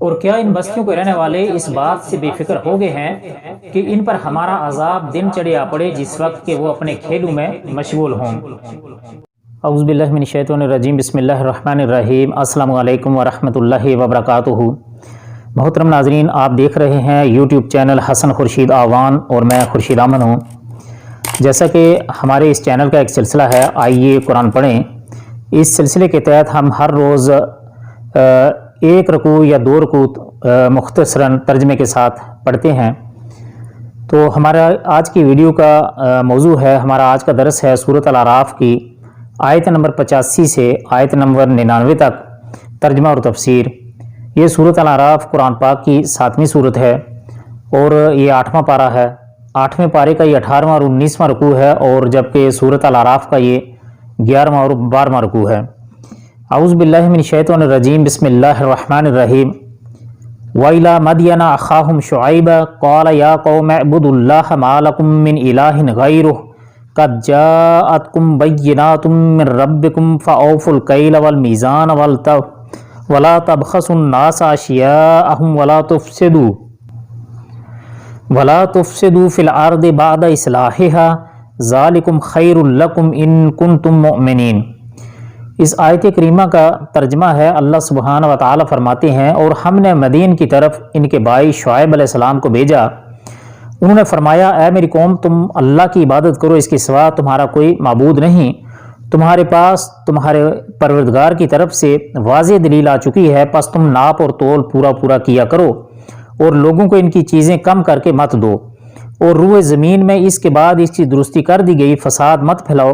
اور کیا ان بستیوں کے رہنے والے اس بات سے بے فکر ہو گئے ہیں کہ ان پر ہمارا عذاب دن چڑھے آ پڑے جس وقت کہ وہ اپنے کھیلوں میں مشغول ہوں۔ اعوذ باللہ من الشیطان الرجیم، بسم اللہ الرحمن الرحیم۔ السلام علیکم ورحمۃ اللہ وبرکاتہ۔ محترم ناظرین، آپ دیکھ رہے ہیں یوٹیوب چینل حسن خورشید آوان اور میں خورشید احمد ہوں۔ جیسا کہ ہمارے اس چینل کا ایک سلسلہ ہے آئیے قرآن پڑھیں، اس سلسلے کے تحت ہم ہر روز ایک رکوع یا دو رکوع مختصراً ترجمے کے ساتھ پڑھتے ہیں۔ تو ہمارا آج کی ویڈیو کا موضوع ہے، ہمارا آج کا درس ہے سورۃ الاعراف کی آیت نمبر 85 سے آیت نمبر 99 تک ترجمہ اور تفسیر۔ یہ سورۃ الاعراف قرآن پاک کی 7ویں سورت ہے اور یہ 8واں پارہ ہے۔ 8ویں پارے کا یہ 18واں اور 19واں رکوع ہے، اور جبکہ سورۃ الاعراف کا یہ 11واں اور 12واں رکوع ہے۔ اعوذ باللہ من الشیطان الرجیم، بسم اللہ الرحمن الرحیم۔ وَإِلَىٰ مَدْيَنَ أَخَاهُمْ شُعَيْبًا قَالَ يَا قَوْمِ اعْبُدُوا اللَّهَ مَا لَكُم مِّنْ إِلَٰهٍ غَيْرُهُ قَدْ جَاءَتْكُم بَيِّنَاتٌ مِّن رَّبِّكُمْ فَأَوْفُوا الْكَيْلَ وَالْمِيزَانَ وَلَا تَبْخَسُوا النَّاسَ أَشْيَاءَهُمْ وَلَا تُفْسِدُوا فِي الْأَرْضِ بَعْدَ إِصْلَاحِهَا ذَلِكُمْ خَيْرٌ لَّكُمْ إِن كُنتُم مُّؤْمِنِينَ۔ اس آیت کریمہ کا ترجمہ ہے، اللہ سبحانہ و تعالیٰ فرماتے ہیں، اور ہم نے مدین کی طرف ان کے بھائی شعیب علیہ السلام کو بھیجا۔ انہوں نے فرمایا، اے میری قوم، تم اللہ کی عبادت کرو، اس کے سوا تمہارا کوئی معبود نہیں۔ تمہارے پاس تمہارے پروردگار کی طرف سے واضح دلیل آ چکی ہے، پس تم ناپ اور تول پورا کیا کرو، اور لوگوں کو ان کی چیزیں کم کر کے مت دو، اور روئے زمین میں اس کے بعد اس کی درستی کر دی گئی فساد مت پھیلاؤ،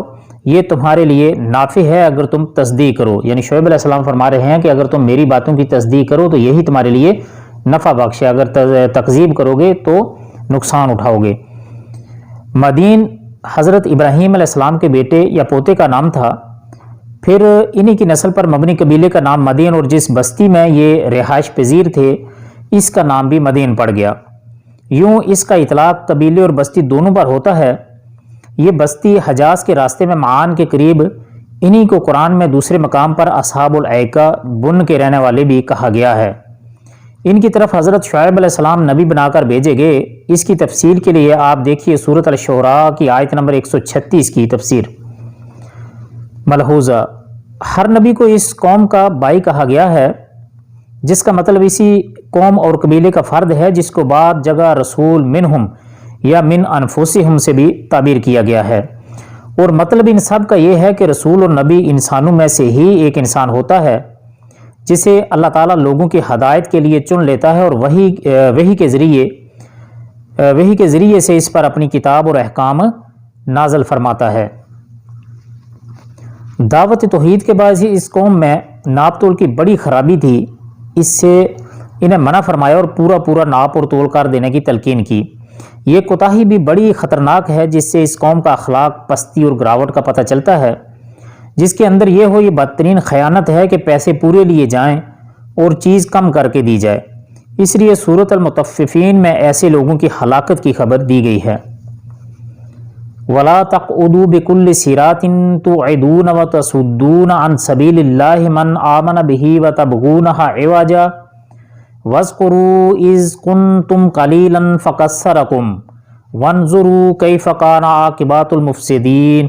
یہ تمہارے لیے نافع ہے اگر تم تصدیق کرو۔ یعنی شعیب علیہ السلام فرما رہے ہیں کہ اگر تم میری باتوں کی تصدیق کرو تو یہی تمہارے لیے نفع بخش ہے، اگر تکذیب کرو گے تو نقصان اٹھاؤ گے۔ مدین حضرت ابراہیم علیہ السلام کے بیٹے یا پوتے کا نام تھا، پھر انہی کی نسل پر مبنی قبیلے کا نام مدین، اور جس بستی میں یہ رہائش پذیر تھے اس کا نام بھی مدین پڑ گیا۔ یوں اس کا اطلاق قبیلے اور بستی دونوں پر ہوتا ہے۔ یہ بستی حجاز کے راستے میں معان کے قریب، انہی کو قرآن میں دوسرے مقام پر اصحاب الایکہ بن کے رہنے والے بھی کہا گیا ہے۔ ان کی طرف حضرت شعیب علیہ السلام نبی بنا کر بھیجے گئے۔ اس کی تفصیل کے لیے آپ دیکھیے سورۃ الشعراء کی آیت نمبر 136 کی تفسیر۔ ملحوظہ: ہر نبی کو اس قوم کا بھائی کہا گیا ہے، جس کا مطلب اسی قوم اور قبیلے کا فرد ہے، جس کو بعض جگہ رسول منہم یا من انفسہم سے بھی تعبیر کیا گیا ہے، اور مطلب ان سب کا یہ ہے کہ رسول اور نبی انسانوں میں سے ہی ایک انسان ہوتا ہے جسے اللہ تعالیٰ لوگوں کی ہدایت کے لیے چن لیتا ہے، اور وحی کے ذریعے سے اس پر اپنی کتاب اور احکام نازل فرماتا ہے۔ دعوت توحید کے بعد ہی اس قوم میں ناپ تول کی بڑی خرابی تھی، اس سے انہیں منع فرمایا اور پورا ناپ اور تول کر دینے کی تلقین کی۔ یہ کوتاہی بھی بڑی خطرناک ہے، جس سے اس قوم کا اخلاق پستی اور گراوٹ کا پتہ چلتا ہے۔ جس کے اندر یہ ہو، یہ بدترین خیانت ہے کہ پیسے پورے لیے جائیں اور چیز کم کر کے دی جائے۔ اس لیے سورۃ المطففین میں ایسے لوگوں کی ہلاکت کی خبر دی گئی ہے۔ وَلَا تَقْعُدُوا بِكُلِّ صِرَاطٍ تُوعِدُونَ وَتَصُدُّونَ عَنْ سَبِيلِ اللَّهِ مَنْ آمَنَ بِهِ وَتَبْغُونَهَا عِوَجًا وَاذْكُرُوا إِذْ كُنْتُمْ قَلِيلًا فَكَثَّرَكُمْ وَانظُرُوا كَيْفَ كَانَ عَاقِبَةُ الْمُفْسِدِينَ۔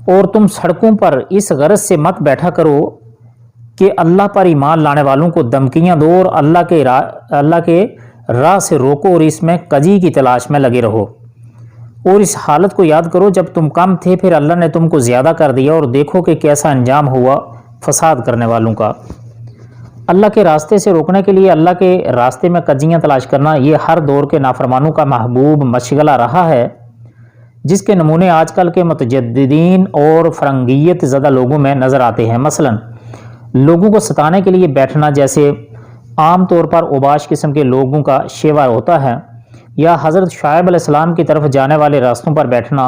اور تم سڑکوں پر اس غرض سے مت بیٹھا کرو کہ اللہ پر ایمان لانے والوں کو دھمکیاں دو، اور اللہ کے راہ سے روکو، اور اس میں کجی کی تلاش میں لگے رہو۔ اور اس حالت کو یاد کرو جب تم کم تھے، پھر اللہ نے تم کو زیادہ کر دیا، اور دیکھو کہ کیسا انجام ہوا فساد کرنے والوں کا۔ اللہ کے راستے سے روکنے کے لیے اللہ کے راستے میں کجیاں تلاش کرنا، یہ ہر دور کے نافرمانوں کا محبوب مشغلہ رہا ہے، جس کے نمونے آج کل کے متجددین اور فرنگیت زدہ لوگوں میں نظر آتے ہیں۔ مثلا لوگوں کو ستانے کے لیے بیٹھنا، جیسے عام طور پر اوباش قسم کے لوگوں کا شیوا ہوتا ہے، یا حضرت شعیب علیہ السلام کی طرف جانے والے راستوں پر بیٹھنا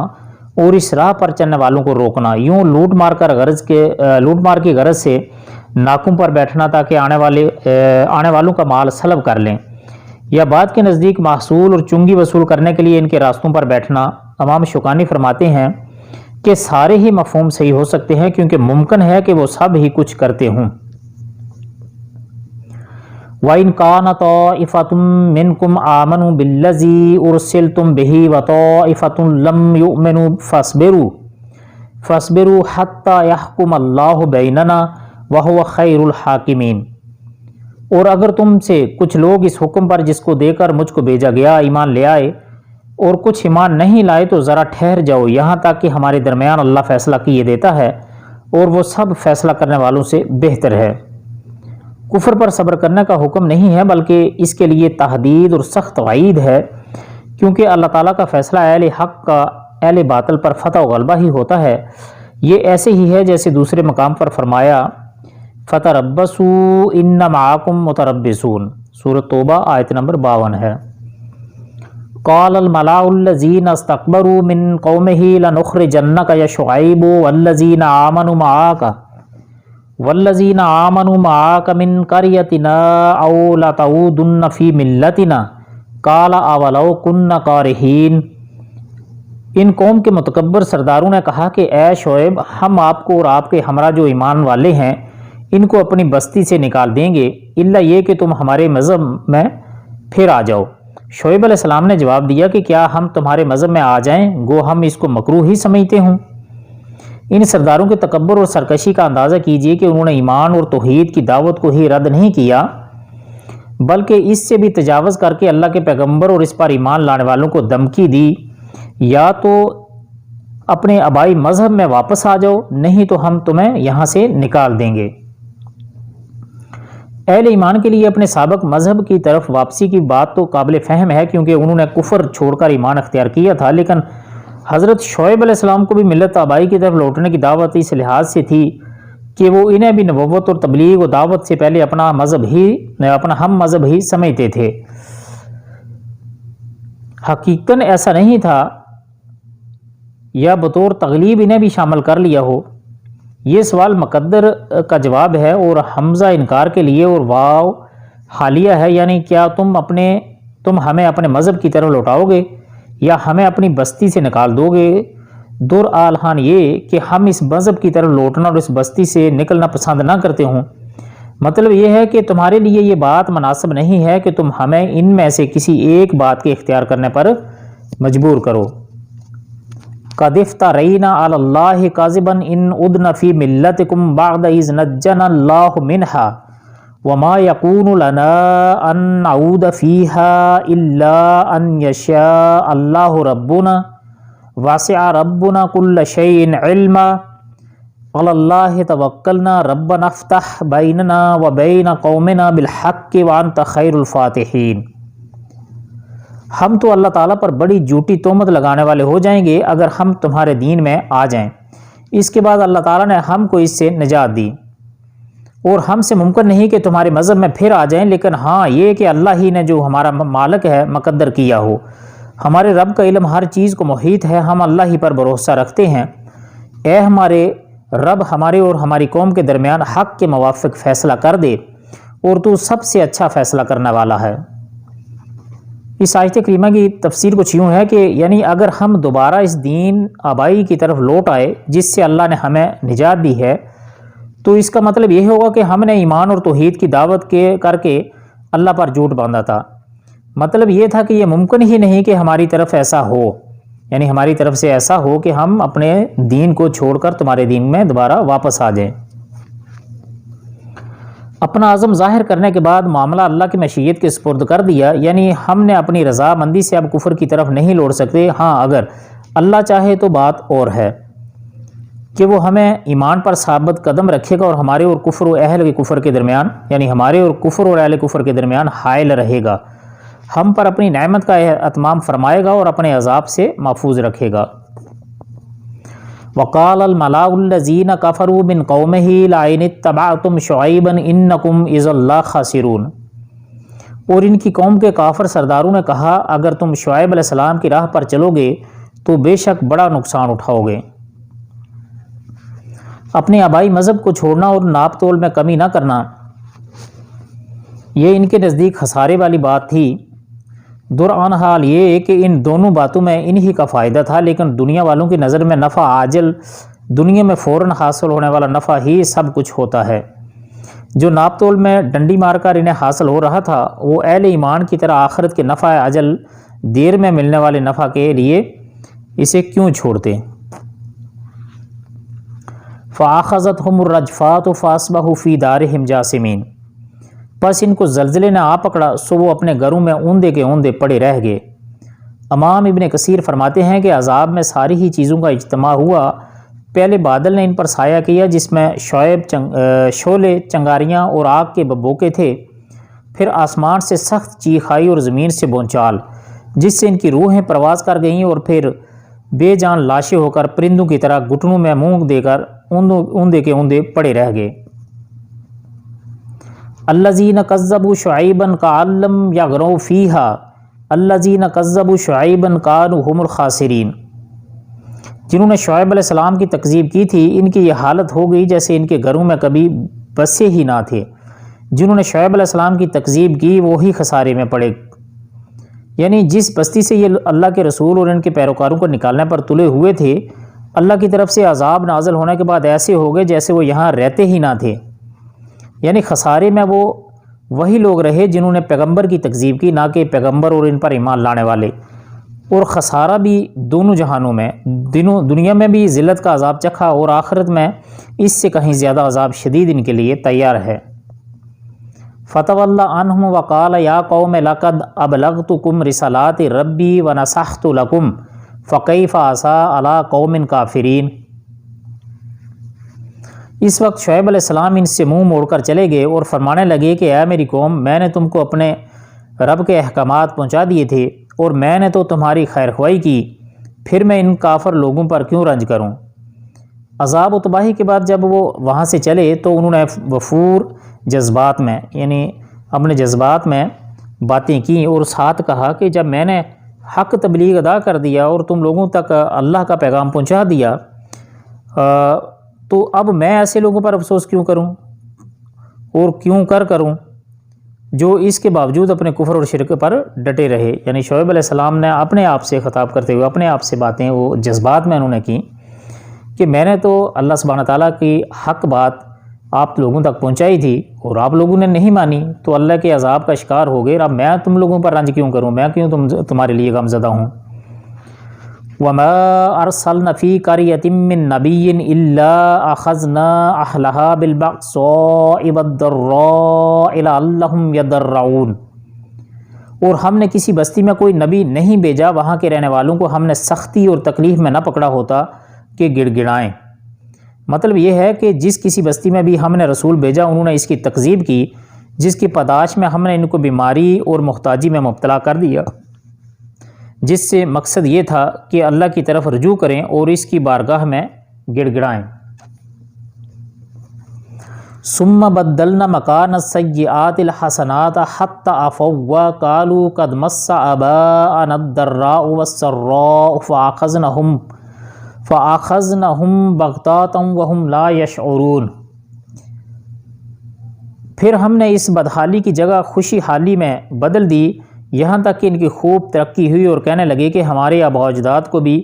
اور اس راہ پر چلنے والوں کو روکنا۔ یوں لوٹ مار کی غرض سے ناکوں پر بیٹھنا تاکہ آنے والوں کا مال سلب کر لیں، یا بعد کے نزدیک محصول اور چنگی وصول کرنے کے لیے ان کے راستوں پر بیٹھنا۔ امام شوکانی فرماتے ہیں کہ سارے ہی مفہوم صحیح ہو سکتے ہیں، کیونکہ ممکن ہے کہ وہ سب ہی کچھ کرتے ہوں۔ وَإِنْ كَانَ طَائِفَةٌ مِّنْكُمْ آمَنُوا بِالَّذِي أُرْسِلْتُمْ بِهِ وَطَائِفَةٌ لَمْ يُؤْمِنُوا فَاصْبِرُوا حَتَّى يَحْكُمَ اللَّهُ بَيْنَنَا وَهُوَ خَيْرُ الْحَاكِمِينَ۔ اور اگر تم سے کچھ لوگ اس حکم پر جس کو دے کر مجھ کو بھیجا گیا ایمان لے آئے اور کچھ ایمان نہیں لائے تو ذرا ٹھہر جاؤ یہاں تک کہ ہمارے درمیان اللہ فیصلہ کیے دیتا ہے اور وہ سب فیصلہ کرنے والوں سے بہتر ہے۔ کفر پر صبر کرنے کا حکم نہیں ہے بلکہ اس کے لیے تحدید اور سخت وعید ہے، کیونکہ اللہ تعالیٰ کا فیصلہ اہل حق کا اہل باطل پر فتح و غلبہ ہی ہوتا ہے۔ یہ ایسے ہی ہے جیسے دوسرے مقام پر فرمایا فَتَرَبَّصُوا إِنَّ مَعَكُمْ مُتَرَبِّصُونَ، سورۃ توبہ آیت نمبر 52 ہے۔ قال الملأ الذين استكبروا من قومه لنخرجنك يا شعيب والذين آمنوا معك من قريتنا أو لتعودن في ملتنا قال أولو كنا كارهين۔ ان قوم کے متکبر سرداروں نے کہا کہ اے شعیب، ہم آپ کو اور آپ کے ہمراہ جو ایمان والے ہیں ان کو اپنی بستی سے نکال دیں گے الا یہ کہ تم ہمارے مذہب میں پھر آ جاؤ۔ شعیب علیہ السلام نے جواب دیا کہ کیا ہم تمہارے مذہب میں آ جائیں گو ہم اس کو مکروہ ہی سمجھتے ہوں۔ ان سرداروں کے تکبر اور سرکشی کا اندازہ کیجئے کہ انہوں نے ایمان اور توحید کی دعوت کو ہی رد نہیں کیا بلکہ اس سے بھی تجاوز کر کے اللہ کے پیغمبر اور اس پر ایمان لانے والوں کو دھمکی دی یا تو اپنے آبائی مذہب میں واپس آ جاؤ نہیں تو ہم تمہیں یہاں سے نکال دیں گے۔ اہل ایمان کے لیے اپنے سابق مذہب کی طرف واپسی کی بات تو قابل فہم ہے کیونکہ انہوں نے کفر چھوڑ کر ایمان اختیار کیا تھا، لیکن حضرت شعیب علیہ السلام کو بھی ملت آبائی کی طرف لوٹنے کی دعوت اس لحاظ سے تھی کہ وہ انہیں بھی نبوت اور تبلیغ و دعوت سے پہلے اپنا ہم مذہب ہی سمجھتے تھے۔ حقیقتاً ایسا نہیں تھا یا بطور تغلیب انہیں بھی شامل کر لیا ہو۔ یہ سوال مقدر کا جواب ہے اور حمزہ انکار کے لیے اور واو حالیہ ہے، یعنی کیا تم ہمیں اپنے مذہب کی طرف لوٹاؤ گے یا ہمیں اپنی بستی سے نکال دو گے؟ در آلحان یہ کہ ہم اس مذہب کی طرف لوٹنا اور اس بستی سے نکلنا پسند نہ کرتے ہوں۔ مطلب یہ ہے کہ تمہارے لیے یہ بات مناسب نہیں ہے کہ تم ہمیں ان میں سے کسی ایک بات کے اختیار کرنے پر مجبور کرو۔ قَدِ افْتَرَيْنَا عَلَى اللَّهِ كَذِبًا إِنْ عُدْنَا فِي مِلَّتِكُمْ بَعْدَ إِذْ نَجَّنَا اللَّهُ مِنْهَا وَمَا يَكُونُ لَنَا أَن نَّعُودَ فِيهَا إِلَّا أَن يَشَاءَ اللَّهُ رَبُّنَا وَسِعَ رَبُّنَا كُلَّ شَيْءٍ عِلْمًا عَلَى اللَّهِ تَوَكَّلْنَا رَبَّنَا افْتَحْ بَيْنَنَا وَبَيْنَ قَوْمِنَا بِالْحَقِّ وَأَنْتَ خَيْرُ الْفَاتِحِينَ۔ ہم تو اللہ تعالیٰ پر بڑی جھوٹی تہمت لگانے والے ہو جائیں گے اگر ہم تمہارے دین میں آ جائیں۔ اس کے بعد اللہ تعالیٰ نے ہم کو اس سے نجات دی اور ہم سے ممکن نہیں کہ تمہارے مذہب میں پھر آ جائیں، لیکن ہاں یہ کہ اللہ ہی نے جو ہمارا مالک ہے مقدر کیا ہو۔ ہمارے رب کا علم ہر چیز کو محیط ہے، ہم اللہ ہی پر بھروسہ رکھتے ہیں۔ اے ہمارے رب، ہمارے اور ہماری قوم کے درمیان حق کے موافق فیصلہ کر دے اور تو سب سے اچھا فیصلہ کرنے والا ہے۔ اس آیت کریمہ کی تفسیر کچھ یوں ہے کہ یعنی اگر ہم دوبارہ اس دین آبائی کی طرف لوٹ آئے جس سے اللہ نے ہمیں نجات دی ہے تو اس کا مطلب یہ ہوگا کہ ہم نے ایمان اور توحید کی دعوت کر کے اللہ پر جھوٹ باندھا تھا۔ مطلب یہ تھا کہ یہ ممکن ہی نہیں کہ ہماری طرف ایسا ہو، یعنی ہماری طرف سے ایسا ہو کہ ہم اپنے دین کو چھوڑ کر تمہارے دین میں دوبارہ واپس آ جائیں۔ اپنا عزم ظاہر کرنے کے بعد معاملہ اللہ کی مشیت کے سپرد کر دیا، یعنی ہم نے اپنی رضامندی سے اب کفر کی طرف نہیں لوٹ سکتے۔ ہاں اگر اللہ چاہے تو بات اور ہے کہ وہ ہمیں ایمان پر ثابت قدم رکھے گا اور ہمارے اور کفر و اہل کفر کے درمیان، یعنی ہمارے اور کفر اور اہل کفر کے درمیان حائل رہے گا، ہم پر اپنی نعمت کا اتمام فرمائے گا اور اپنے عذاب سے محفوظ رکھے گا۔ وقال الملأ الذين كفروا من قومه لئن اتبعتم شعيبا انكم اذا لخاسرون۔ اور ان کی قوم کے کافر سرداروں نے کہا اگر تم شعیب علیہ السلام کی راہ پر چلو گے تو بے شک بڑا نقصان اٹھاؤ گے۔ اپنے آبائی مذہب کو چھوڑنا اور ناپ تول میں کمی نہ کرنا یہ ان کے نزدیک خسارے والی بات تھی۔ درعن حال یہ کہ ان دونوں باتوں میں انہی کا فائدہ تھا، لیکن دنیا والوں کی نظر میں نفع عاجل، دنیا میں فوراً حاصل ہونے والا نفع ہی سب کچھ ہوتا ہے۔ جو ناپ تول میں ڈنڈی مار کر انہیں حاصل ہو رہا تھا وہ اہل ایمان کی طرح آخرت کے نفع اجل دیر میں ملنے والے نفع کے لیے اسے کیوں چھوڑتے؟ فَآخَذَتْهُمُ الرَّجْفَاتُ فَأَصْبَحُوا فِي دَارِهِمْ جَاثِمِينَ، پس ان کو زلزلے نے آ پکڑا سو وہ اپنے گھروں میں اوندے کے اوندے پڑے رہ گئے۔ امام ابن کثیر فرماتے ہیں کہ عذاب میں ساری ہی چیزوں کا اجتماع ہوا۔ پہلے بادل نے ان پر سایہ کیا جس میں شعلے، چنگاریاں اور آگ کے ببوکے تھے، پھر آسمان سے سخت چیخ آئی اور زمین سے بونچال جس سے ان کی روحیں پرواز کر گئیں، اور پھر بے جان لاشیں ہو کر پرندوں کی طرح گھٹنوں میں منہ دے کر اوندے کے اوندے پڑے رہ گئے۔ الذین کذبوا شعیبا کأن لم یغنوا فیہا الذین کذبوا شعیبا کانوا هم الخاسرین، جنہوں نے شعیب علیہ السلام کی تکذیب کی تھی ان کی یہ حالت ہو گئی جیسے ان کے گھروں میں کبھی بسے ہی نہ تھے۔ جنہوں نے شعیب علیہ السلام کی تکذیب کی وہی خسارے میں پڑے، یعنی جس بستی سے یہ اللہ کے رسول اور ان کے پیروکاروں کو نکالنے پر تلے ہوئے تھے، اللہ کی طرف سے عذاب نازل ہونے کے بعد ایسے ہو گئے جیسے وہ یہاں رہتے ہی نہ تھے، یعنی خسارے میں وہ وہی لوگ رہے جنہوں نے پیغمبر کی تکذیب کی، نہ کہ پیغمبر اور ان پر ایمان لانے والے۔ اور خسارہ بھی دونوں جہانوں میں، دنیا میں بھی ذلت کا عذاب چکھا اور آخرت میں اس سے کہیں زیادہ عذاب شدید ان کے لیے تیار ہے۔ فَتَوَلَّ عَنْهُمْ وَقَالَ يَا قَوْمِ لَقَدْ أَبْلَغْتُكُمْ رِسَالَاتِ رَبِّي وَنَصَحْتُ لَكُمْ فَكَيْفَ عَصَىٰ عَلَىٰ قَوْمٍ كَافِرِينَ۔ اس وقت شعیب علیہ السلام ان سے منہ موڑ کر چلے گئے اور فرمانے لگے کہ اے میری قوم، میں نے تم کو اپنے رب کے احکامات پہنچا دیے تھے اور میں نے تو تمہاری خیر خواہی کی، پھر میں ان کافر لوگوں پر کیوں رنج کروں؟ عذاب و تباہی کے بعد جب وہ وہاں سے چلے تو انہوں نے وفور جذبات میں، یعنی اپنے جذبات میں باتیں کی اور ساتھ کہا کہ جب میں نے حق تبلیغ ادا کر دیا اور تم لوگوں تک اللہ کا پیغام پہنچا دیا تو اب میں ایسے لوگوں پر افسوس کیوں کروں اور کیوں کروں جو اس کے باوجود اپنے کفر اور شرک پر ڈٹے رہے۔ یعنی شعیب علیہ السلام نے اپنے آپ سے خطاب کرتے ہوئے اپنے آپ سے باتیں وہ جذبات میں انہوں نے کی کہ میں نے تو اللہ سبحانہ تعالیٰ کی حق بات آپ لوگوں تک پہنچائی تھی اور آپ لوگوں نے نہیں مانی تو اللہ کے عذاب کا شکار ہو گئے، اب میں تم لوگوں پر رنج کیوں کروں، میں کیوں تمہارے لیے غمزدہ ہوں۔ وَمَا أَرْسَلْنَا فِي قَرْيَةٍ مِّن نَّبِيٍّ إِلَّا أَخَذْنَا أَهْلَهَا بِالْبَأْسَاءِ وَالضَّرَّاءِ لَعَلَّهُمْ يَضَرَّعُونَ، اور ہم نے کسی بستی میں کوئی نبی نہیں بھیجا وہاں کے رہنے والوں کو ہم نے سختی اور تکلیف میں نہ پکڑا ہوتا کہ گڑ گڑائیں۔ مطلب یہ ہے کہ جس کسی بستی میں بھی ہم نے رسول بھیجا انہوں نے اس کی تکذیب کی، جس کی پاداش میں ہم نے ان کو بیماری اور محتاجی میں مبتلا کر دیا، جس سے مقصد یہ تھا کہ اللہ کی طرف رجوع کریں اور اس کی بارگاہ میں گڑ گڑائیں۔ ثم بدلنا مکان السیئات الحسنات حتی عفوا وقالوا قد مس آباءنا الضراء والسراء فآخذناہم بغتاتا وہم لا یشعرون، پھر ہم نے اس بدحالی کی جگہ خوشی حالی میں بدل دی یہاں تک کہ ان کی خوب ترقی ہوئی اور کہنے لگے کہ ہمارے آباء و اجداد کو بھی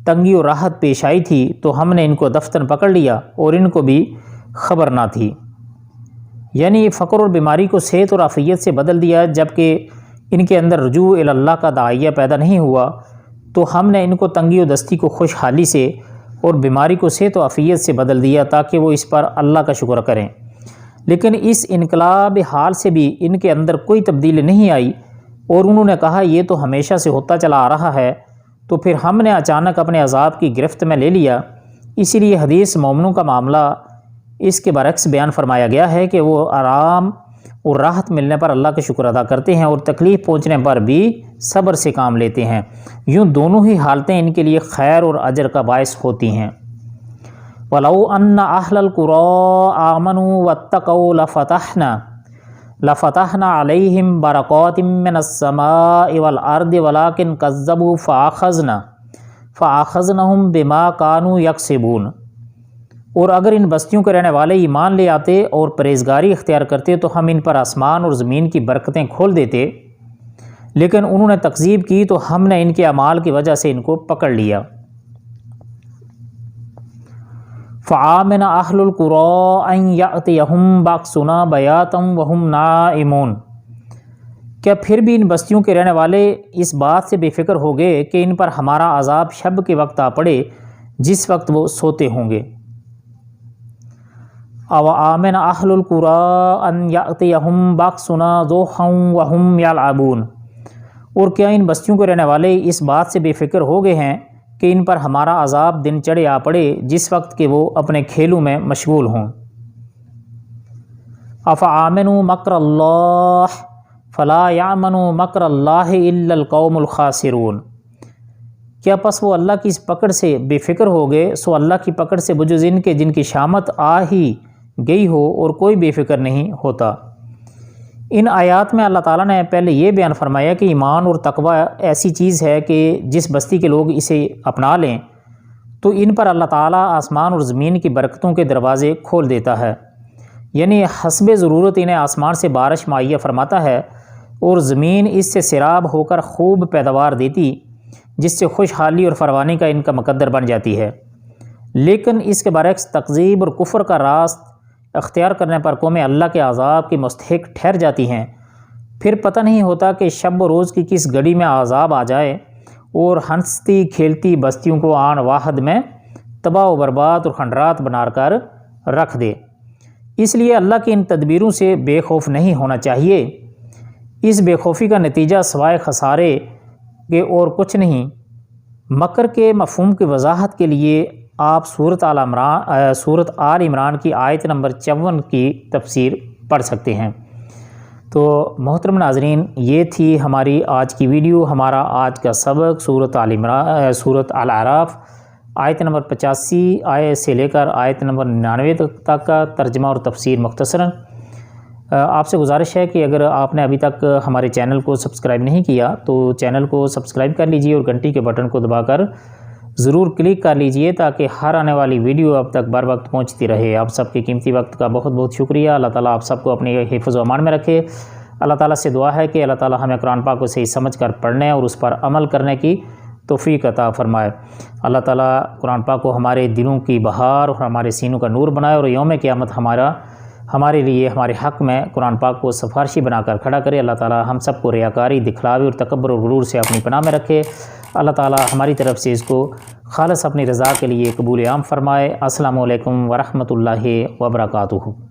تنگی اور راحت پیش آئی تھی تو ہم نے ان کو دفتن پکڑ لیا اور ان کو بھی خبر نہ تھی، یعنی فقر اور بیماری کو صحت اور عافیت سے بدل دیا جبکہ ان کے اندر رجوع الی اللہ کا داعیہ پیدا نہیں ہوا، تو ہم نے ان کو تنگی و دستی کو خوشحالی سے اور بیماری کو صحت و عافیت سے بدل دیا تاکہ وہ اس پر اللہ کا شکر کریں۔ لیکن اس انقلاب حال سے بھی ان کے اندر کوئی تبدیلی نہیں آئی اور انہوں نے کہا یہ تو ہمیشہ سے ہوتا چلا آ رہا ہے، تو پھر ہم نے اچانک اپنے عذاب کی گرفت میں لے لیا۔ اسی لیے حدیث مومنوں کا معاملہ اس کے برعکس بیان فرمایا گیا ہے کہ وہ آرام اور راحت ملنے پر اللہ کا شکر ادا کرتے ہیں اور تکلیف پہنچنے پر بھی صبر سے کام لیتے ہیں، یوں دونوں ہی حالتیں ان کے لیے خیر اور اجر کا باعث ہوتی ہیں۔ وَلَوْ أَنَّ أَهْلَ الْقُرَىٰ آمَنُوا وَاتَّقَوْا لَفَتَحْنَا عَلَيْهِمْ بَرَكَاتٍ مِّنَ السَّمَاءِ وَالْأَرْضِ وَلَٰكِنْ كَذَّبُوا فَأَخَذْنَاهُمْ بِمَا كَانُوا يَكْسِبُونَ، اور اگر ان بستیوں کے رہنے والے ایمان لے آتے اور پرہیزگاری اختیار کرتے تو ہم ان پر آسمان اور زمین کی برکتیں کھول دیتے، لیکن انہوں نے تکذیب کی تو ہم نے ان کے اعمال کی وجہ سے ان کو پکڑ لیا۔ فآمن اہل القری ان یأتیہم بأسنا بیاتا وہم نائمون، کیا پھر بھی ان بستیوں کے رہنے والے اس بات سے بے فکر ہو گئے کہ ان پر ہمارا عذاب شب کے وقت آ پڑے جس وقت وہ سوتے ہوں گے۔ او آمن اہل القری ان یأتیہم بأسنا ضحی وہم یلعبون، اور کیا ان بستیوں کے رہنے والے اس بات سے بے فکر ہو گئے ہیں کہ ان پر ہمارا عذاب دن چڑھے آ پڑے جس وقت کہ وہ اپنے کھیلوں میں مشغول ہوں۔ افآمنوا مکر اللہ فلا یامن مکر اللہ الا القوم الخاسرون، کیا پس وہ اللہ کی اس پکڑ سے بے فکر ہو گئے، سو اللہ کی پکڑ سے بجز ان کے جن کی شامت آ ہی گئی ہو اور کوئی بے فکر نہیں ہوتا۔ ان آیات میں اللہ تعالیٰ نے پہلے یہ بیان فرمایا کہ ایمان اور تقوی ایسی چیز ہے کہ جس بستی کے لوگ اسے اپنا لیں تو ان پر اللہ تعالیٰ آسمان اور زمین کی برکتوں کے دروازے کھول دیتا ہے، یعنی حسب ضرورت انہیں آسمان سے بارش مہیا فرماتا ہے اور زمین اس سے سیراب ہو کر خوب پیداوار دیتی، جس سے خوشحالی اور فراوانی کا ان کا مقدر بن جاتی ہے۔ لیکن اس کے برعکس تکذیب اور کفر کا راست اختیار کرنے پر قومیں اللہ کے عذاب کی مستحق ٹھہر جاتی ہیں۔ پھر پتہ نہیں ہوتا کہ شب و روز کی کس گھڑی میں عذاب آ جائے اور ہنستی کھیلتی بستیوں کو آن واحد میں تباہ و برباد اور کھنڈرات بنا کر رکھ دے۔ اس لیے اللہ کی ان تدبیروں سے بے خوف نہیں ہونا چاہیے۔ اس بے خوفی کا نتیجہ سوائے خسارے کے اور کچھ نہیں۔ مکر کے مفہوم کی وضاحت کے لیے آپ سورۃ آل عمران کی آیت نمبر 54 کی تفسیر پڑھ سکتے ہیں۔ تو محترم ناظرین، یہ تھی ہماری آج کی ویڈیو۔ ہمارا آج کا سبق سورۃ الاعراف آیت نمبر 85 آیت سے لے کر آیت نمبر 99 تک کا ترجمہ اور تفسیر مختصراً۔ آپ سے گزارش ہے کہ اگر آپ نے ابھی تک ہمارے چینل کو سبسکرائب نہیں کیا تو چینل کو سبسکرائب کر لیجئے اور گھنٹی کے بٹن کو دبا کر ضرور کلک کر لیجئے تاکہ ہر آنے والی ویڈیو اب تک بر وقت پہنچتی رہے۔ آپ سب کے قیمتی وقت کا بہت بہت شکریہ۔ اللہ تعالیٰ آپ سب کو اپنے حفظ و امان میں رکھے۔ اللہ تعالیٰ سے دعا ہے کہ اللہ تعالیٰ ہمیں قرآن پاک کو صحیح سمجھ کر پڑھنے اور اس پر عمل کرنے کی توفیق عطا فرمائے۔ اللہ تعالیٰ قرآن پاک کو ہمارے دلوں کی بہار اور ہمارے سینوں کا نور بنائے اور یوم قیامت ہمارے لیے ہمارے حق میں قرآن پاک کو سفارشی بنا کر کھڑا کرے۔ اللہ تعالیٰ ہم سب کو ریاکاری، دکھلاوے اور تکبر اور غرور سے اپنی پناہ میں رکھے۔ اللہ تعالیٰ ہماری طرف سے اس کو خالص اپنی رضا کے لیے قبول عام فرمائے۔ السلام علیکم ورحمۃ اللہ وبرکاتہ۔